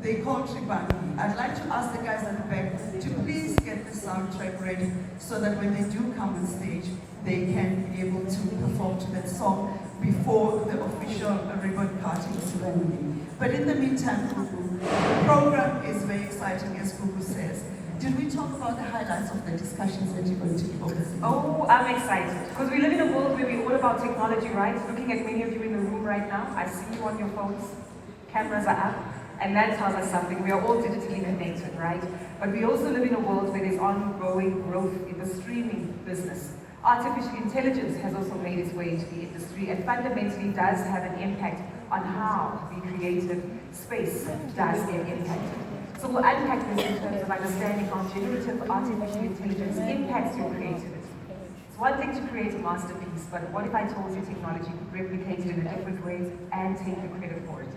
they call Tribangi. I'd like to ask the guys at the back to please get the soundtrack ready so that when they do come on stage, they can be able to perform to that song before the official ribbon cutting ceremony. But in the meantime, Gugu, the program is very exciting, as Gugu says. Did we talk about the highlights of the discussions that you're going to be focusing on? Oh, I'm excited. Because we live in a world where we're all about technology, right? Looking at many of you in the room right now, I see you on your phones. Cameras are up. And that tells us something. We are all digitally connected, right? But we also live in a world where there's ongoing growth in the streaming business. Artificial intelligence has also made its way into the industry and fundamentally does have an impact on how the creative space does get impacted. So we'll unpack this in terms of understanding how generative artificial intelligence impacts your creativity. It's one thing to create a masterpiece, but what if I told you technology could replicate it in a different way and take the credit for it?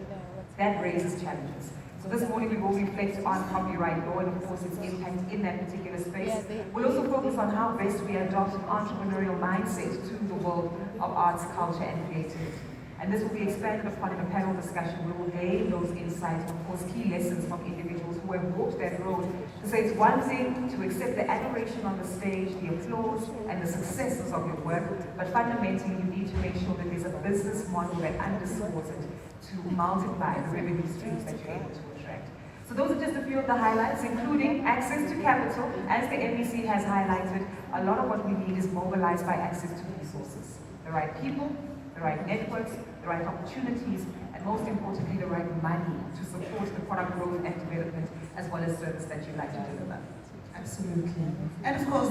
That raises challenges. So this morning we will reflect on copyright law and of course its impact in that particular space. We'll also focus on how best we adopt an entrepreneurial mindset to the world of arts, culture and creativity. And this will be expanded upon in a panel discussion where we'll gain those insights and of course key lessons from individuals who have walked that road to say it's one thing to accept the admiration on the stage, the applause and the successes of your work, but fundamentally you need to make sure that there's a business model that underscores it to multiply the revenue streams that you're able to attract. So those are just a few of the highlights, including access to capital. As the MEC has highlighted, a lot of what we need is mobilized by access to resources. The right people, the right networks, the right opportunities, and most importantly, the right money to support the product growth and development as well as service that you'd like to deliver. Absolutely. And of course,